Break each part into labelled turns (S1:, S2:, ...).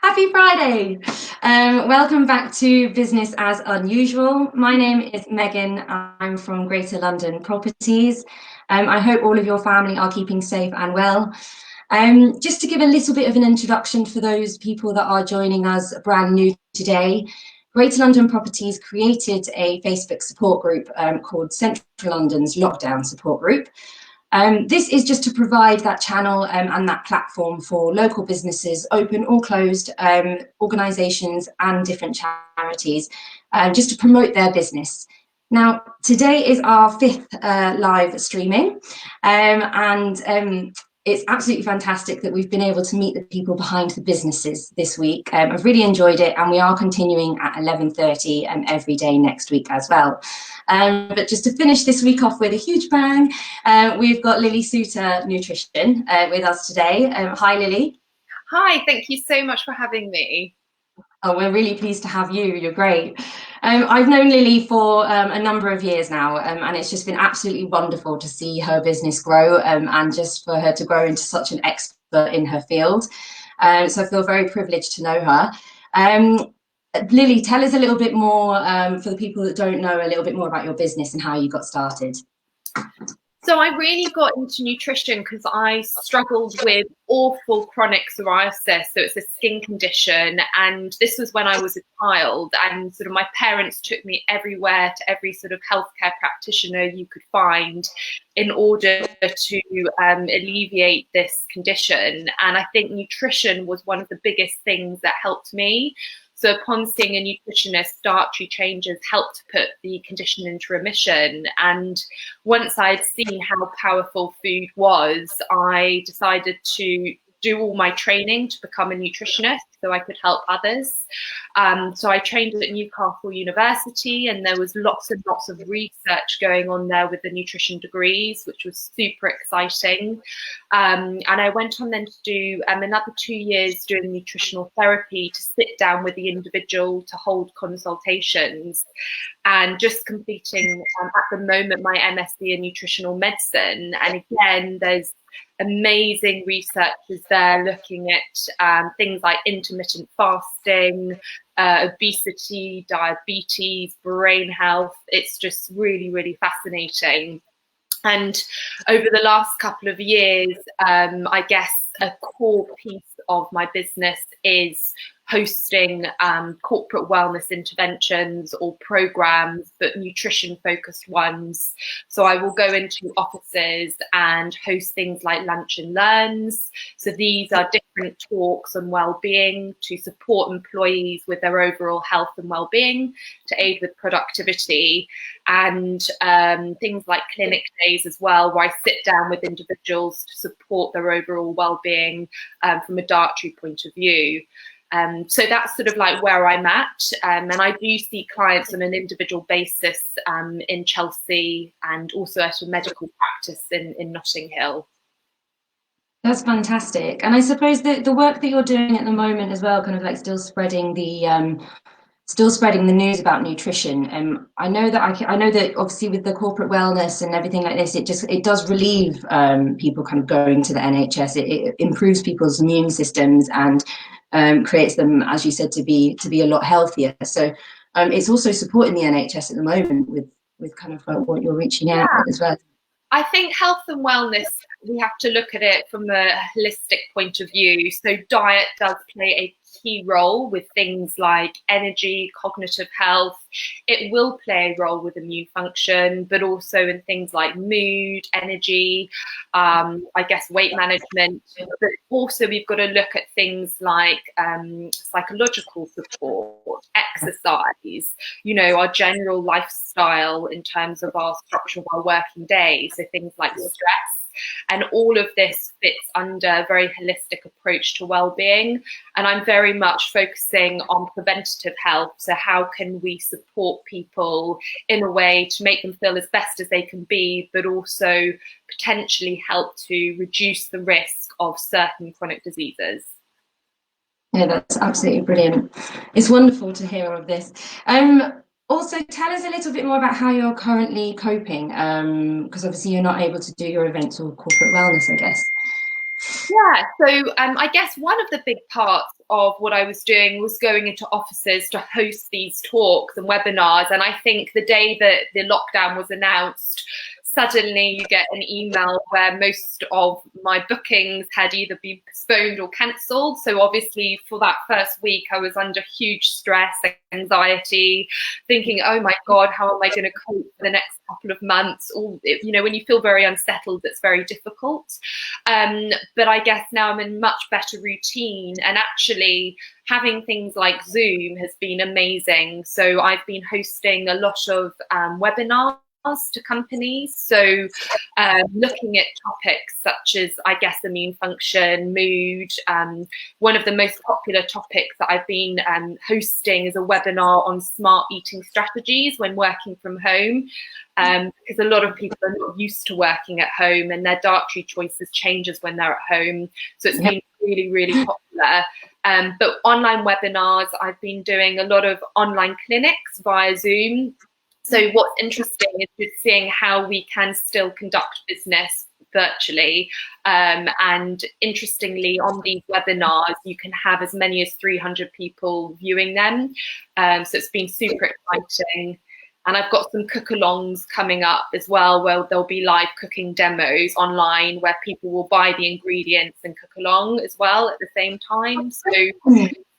S1: Happy Friday! Welcome back to Business as Unusual. My name is Megan. I'm from Greater London Properties. I hope all of your family are keeping safe and well. Just to give a little bit of an introduction for those people that are joining us brand new today, Greater London Properties created a Facebook support group called Central London's Lockdown Support Group. This is just to provide that channel and that platform for local businesses, open or closed, organisations and different charities, just to promote their business. Now, today is our fifth live streaming, and it's absolutely fantastic that we've been able to meet the people behind the businesses this week. I've really enjoyed it, and we are continuing at 11:30 every day next week as well. But just to finish this week off with a huge bang, we've got Lily Soutter, Nutrition, with us today. Hi, Lily.
S2: Hi, thank you so much for having me.
S1: Oh, we're really pleased to have you. You're great. I've known Lily for a number of years now, and it's just been absolutely wonderful to see her business grow and just for her to grow into such an expert in her field. So I feel very privileged to know her. Lily, tell us a little bit more, for the people that don't know, a little bit more about your business and how you got started.
S2: So I really got into nutrition because I struggled with awful chronic psoriasis. So it's a skin condition. And this was when I was a child, and sort of my parents took me everywhere to every sort of healthcare practitioner you could find in order to alleviate this condition. And I think nutrition was one of the biggest things that helped me. So upon seeing a nutritionist, dietary changes helped to put the condition into remission. And once I'd seen how powerful food was, I decided to do all my training to become a nutritionist so I could help others. So I trained at Newcastle University, and there was lots and lots of research going on there with the nutrition degrees, which was super exciting. And I went on then to do another 2 years doing nutritional therapy, to sit down with the individual to hold consultations, and just completing at the moment my MSc in nutritional medicine. And again, there's amazing researchers there looking at things like intermittent fasting, obesity, diabetes, brain health. It's just really, really fascinating. And over the last couple of years, I guess a core piece of my business is hosting corporate wellness interventions or programs, but nutrition focused ones. So I will go into offices and host things like lunch and learns. So these are different talks on well-being to support employees with their overall health and well-being, to aid with productivity, and things like clinic days as well, where I sit down with individuals to support their overall well-being from a dietary point of view. So that's sort of like where I'm at. And I do see clients on an individual basis in Chelsea, and also at a medical practice in Notting Hill.
S1: That's fantastic. And I suppose that the work that you're doing at the moment as well, kind of like still spreading the news about nutrition. I know that obviously with the corporate wellness and everything like this, it does relieve people kind of going to the NHS. It improves people's immune systems and creates them, as you said, to be a lot healthier. So it's also supporting the NHS at the moment with kind of what you're reaching out as well.
S2: I think health and wellness, we have to look at it from a holistic point of view. So diet does play a key role with things like energy, cognitive health. It will play a role with immune function, but also in things like mood, energy, I guess weight management. But also we've got to look at things like psychological support, exercise, our general lifestyle in terms of our structure of our working day. So things like stress. And all of this fits under a very holistic approach to well-being. And I'm very much focusing on preventative health. So how can we support people in a way to make them feel as best as they can be, but also potentially help to reduce the risk of certain chronic diseases.
S1: Yeah, that's absolutely brilliant. It's wonderful to hear all of this. Also, tell us a little bit more about how you're currently coping, because obviously you're not able to do your events or corporate wellness, I guess.
S2: Yeah, so I guess one of the big parts of what I was doing was going into offices to host these talks and webinars. And I think the day that the lockdown was announced, suddenly you get an email where most of my bookings had either been postponed or cancelled. So obviously for that first week, I was under huge stress, anxiety, thinking, oh my God, how am I going to cope for the next couple of months? All, you know, when you feel very unsettled, it's very difficult. But I guess now I'm in much better routine, and actually having things like Zoom has been amazing. So I've been hosting a lot of webinars to companies. So looking at topics such as, I guess, immune function, mood. One of the most popular topics that I've been hosting is a webinar on smart eating strategies when working from home. Because a lot of people are not used to working at home, and their dietary choices changes when they're at home. So it's been really, really popular. But online webinars, I've been doing a lot of online clinics via Zoom. So what's interesting is just seeing how we can still conduct business virtually. And interestingly, on these webinars, you can have as many as 300 people viewing them. So it's been super exciting. And I've got some cook-alongs coming up as well, where there'll be live cooking demos online where people will buy the ingredients and cook along as well at the same time. So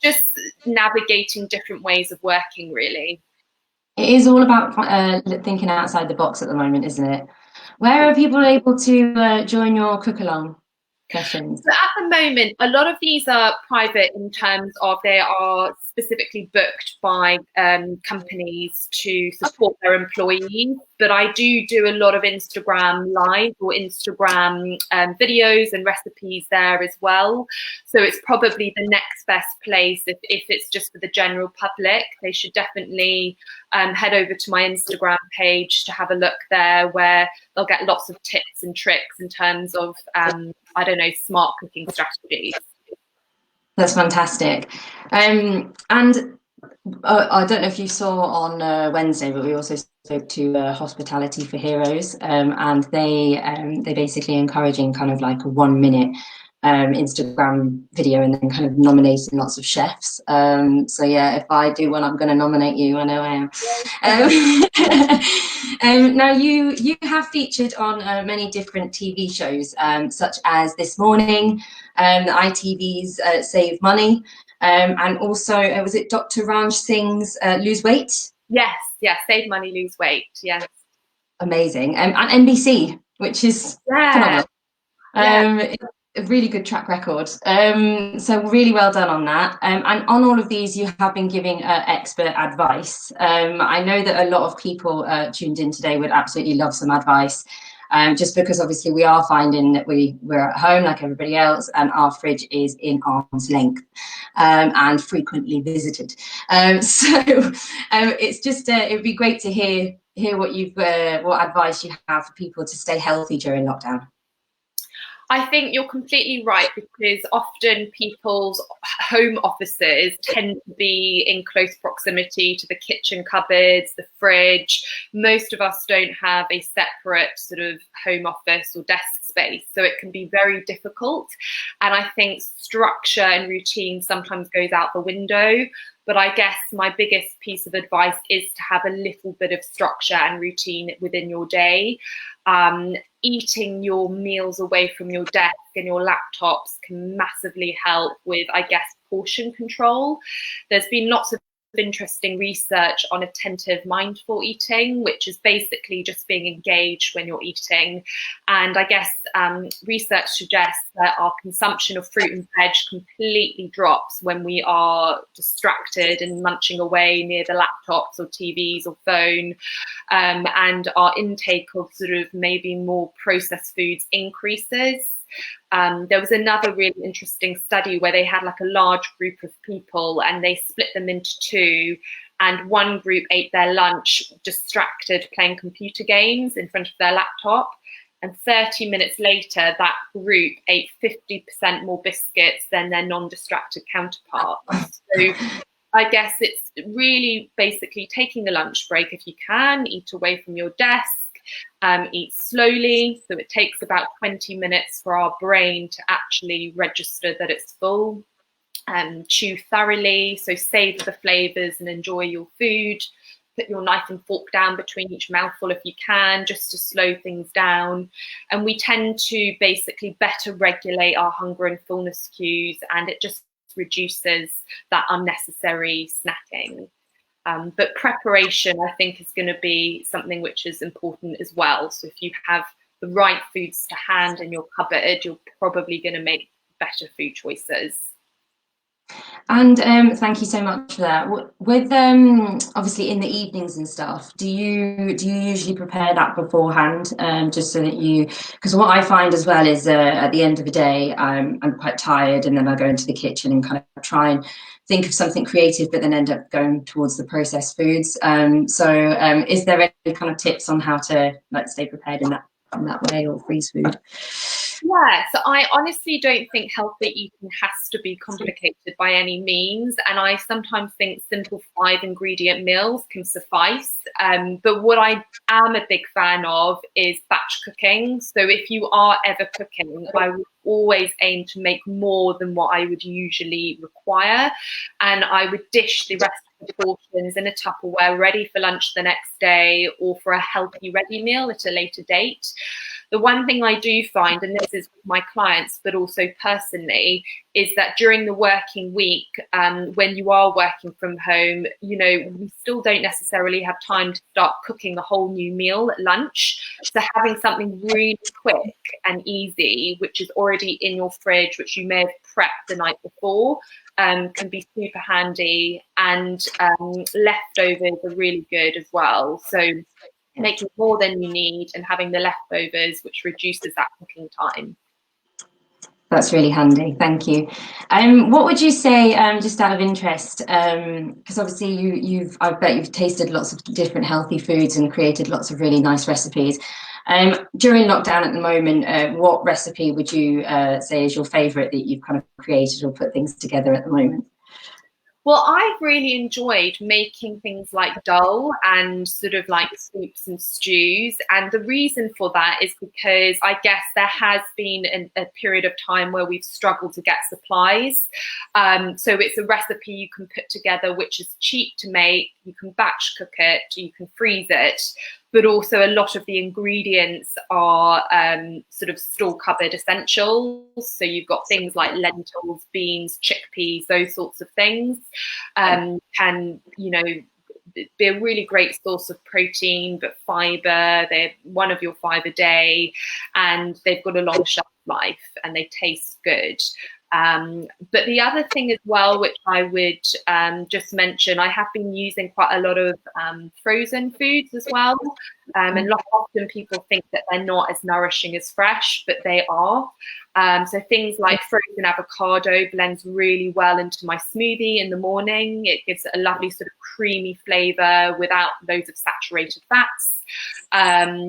S2: just navigating different ways of working, really.
S1: It is all about thinking outside the box at the moment, isn't it? Where are people able to join your cook-along sessions?
S2: So at the moment, a lot of these are private in terms of they are specifically booked by companies to support their employees. But I do a lot of Instagram live or Instagram videos and recipes there as well. So it's probably the next best place if it's just for the general public. They should definitely head over to my Instagram page to have a look there, where they'll get lots of tips and tricks in terms of, I don't know, smart cooking strategies.
S1: That's fantastic. And I don't know if you saw on Wednesday, but we also spoke to Hospitality for Heroes, and they basically encouraging kind of like a 1 minute Instagram video and then kind of nominating lots of chefs. So yeah, if I do one, I'm going to nominate you. I know I am. Now you have featured on many different TV shows, such as This Morning, ITV's Save Money, and also was it Dr. Ranj Singh's Lose Weight?
S2: Yes, Save Money, Lose Weight. Yes,
S1: amazing, and NBC, which is phenomenal. A really good track record. So really well done on that. And on all of these, you have been giving expert advice. I know that a lot of people tuned in today would absolutely love some advice. Just because obviously we are finding that we're at home like everybody else, and our fridge is in arm's length and frequently visited. So it's just it would be great to hear what advice you have for people to stay healthy during lockdown.
S2: I think you're completely right, because often people's home offices tend to be in close proximity to the kitchen cupboards, the fridge. Most of us don't have a separate sort of home office or desk space, so it can be very difficult. And I think structure and routine sometimes goes out the window. But I guess my biggest piece of advice is to have a little bit of structure and routine within your day. Eating your meals away from your desk and your laptops can massively help with, I guess, portion control. There's been lots of interesting research on attentive mindful eating, which is basically just being engaged when you're eating. And I guess research suggests that our consumption of fruit and veg completely drops when we are distracted and munching away near the laptops or TVs or phone, and our intake of sort of maybe more processed foods increases. There was another really interesting study where they had like a large group of people and they split them into two, and one group ate their lunch distracted playing computer games in front of their laptop, and 30 minutes later that group ate 50% more biscuits than their non-distracted counterparts. So I guess it's really basically taking a lunch break if you can, eat away from your desk, eat slowly. So it takes about 20 minutes for our brain to actually register that it's full. Chew thoroughly, so savor the flavors and enjoy your food. Put your knife and fork down between each mouthful if you can, just to slow things down. And we tend to basically better regulate our hunger and fullness cues, and it just reduces that unnecessary snacking. But preparation, I think, is going to be something which is important as well. So if you have the right foods to hand in your cupboard, you're probably going to make better food choices.
S1: And thank you so much for that. With obviously in the evenings and stuff, do you usually prepare that beforehand, just so that you? Because what I find as well is at the end of the day, I'm quite tired, and then I go into the kitchen and kind of try and think of something creative, but then end up going towards the processed foods. So is there any kind of tips on how to like stay prepared in that way, or freeze food?
S2: Yeah, so I honestly don't think healthy eating has to be complicated by any means. And I sometimes think simple 5-ingredient meals can suffice. But what I am a big fan of is batch cooking. So if you are ever cooking, I would always aim to make more than what I would usually require. And I would dish the rest of the portions in a Tupperware ready for lunch the next day, or for a healthy ready meal at a later date. The one thing I do find, and this is with my clients, but also personally, is that during the working week, when you are working from home, you know, we still don't necessarily have time to start cooking a whole new meal at lunch. So having something really quick and easy, which is already in your fridge, which you may have prepped the night before, can be super handy. And leftovers are really good as well. So making more than you need and having the leftovers, which reduces that cooking time.
S1: That's really handy, thank you. What would you say, just out of interest, because obviously I bet you've tasted lots of different healthy foods and created lots of really nice recipes. During lockdown at the moment, what recipe would you say is your favourite that you've kind of created or put things together at the moment?
S2: Well, I've really enjoyed making things like dal and sort of like soups and stews. And the reason for that is because I guess there has been a period of time where we've struggled to get supplies. So it's a recipe you can put together, which is cheap to make. You can batch cook it, you can freeze it. But also a lot of the ingredients are sort of store cupboard essentials. So you've got things like lentils, beans, chickpeas, those sorts of things can, you know, be a really great source of protein, but fiber. They're one of your 5 a day, and they've got a long shelf life and they taste good. But the other thing as well, which I would just mention, I have been using quite a lot of frozen foods as well. And often people think that they're not as nourishing as fresh, but they are. So things like frozen avocado blends really well into my smoothie in the morning. It gives it a lovely sort of creamy flavour without loads of saturated fats.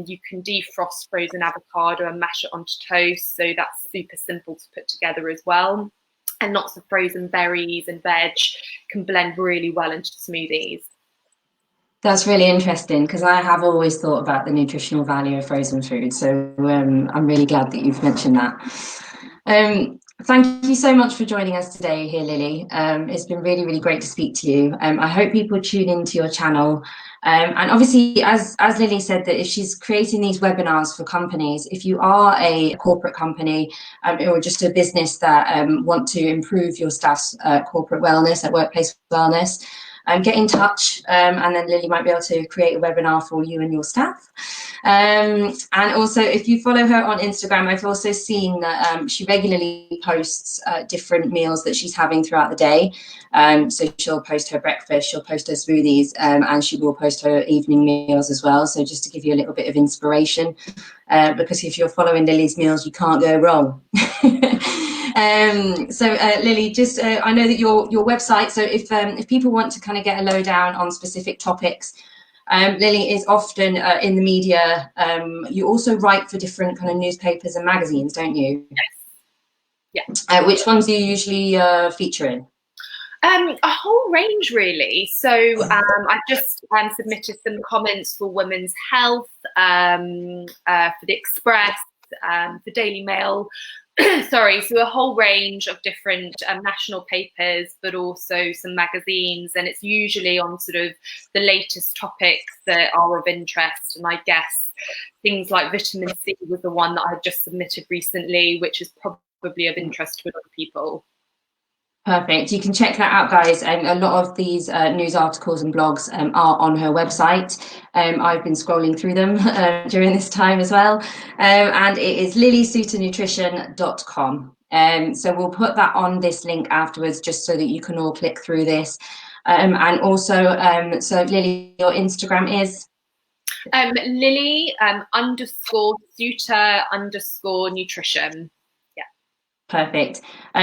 S2: You can defrost frozen avocado and mash it onto toast. So that's super simple to put together as well. And lots of frozen berries and veg can blend really well into smoothies.
S1: That's really interesting, because I have always thought about the nutritional value of frozen food. So I'm really glad that you've mentioned that. Thank you so much for joining us today here, Lily. It's been really, really great to speak to you. I hope people tune into your channel. And obviously, as Lily said, that if she's creating these webinars for companies, if you are a corporate company or just a business that want to improve your staff's corporate wellness, workplace wellness, get in touch, and then Lily might be able to create a webinar for you and your staff. And also, if you follow her on Instagram, I've also seen that she regularly posts different meals that she's having throughout the day. So she'll post her breakfast, she'll post her smoothies, and she will post her evening meals as well. So just to give you a little bit of inspiration, because if you're following Lily's meals, you can't go wrong. Lily, just I know that your website, so if people want to kind of get a lowdown on specific topics, Lily is often in the media. You also write for different kind of newspapers and magazines, don't you?
S2: Yes. Yeah.
S1: Which ones do you usually feature in?
S2: A whole range, really. So I've just submitted some comments for Women's Health, for the Express, for Daily Mail. Sorry, so a whole range of different national papers, but also some magazines, and it's usually on sort of the latest topics that are of interest. And I guess things like vitamin C was the one that I've just submitted recently, which is probably of interest to a lot of people.
S1: Perfect. You can check that out, guys. A lot of these news articles and blogs are on her website. I've been scrolling through them during this time as well. And it is lilysouternutrition.com. So we'll put that on this link afterwards, just so that you can all click through this. And also, so Lily, your Instagram is?
S2: Lily _Soutter_nutrition.
S1: Perfect.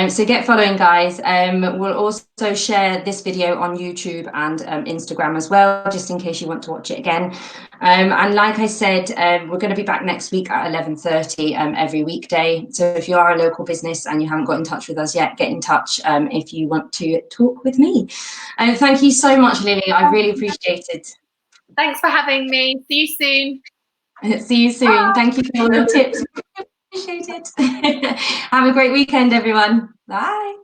S1: So get following, guys. We'll also share this video on YouTube and Instagram as well, just in case you want to watch it again. And like I said, we're going to be back next week at 11:30 every weekday. So if you are a local business and you haven't got in touch with us yet, get in touch if you want to talk with me. Thank you so much, Lily. I really appreciate it.
S2: Thanks for having me. See you soon.
S1: See you soon. Bye. Thank you for all your tips. Appreciate it. Have a great weekend, everyone. Bye.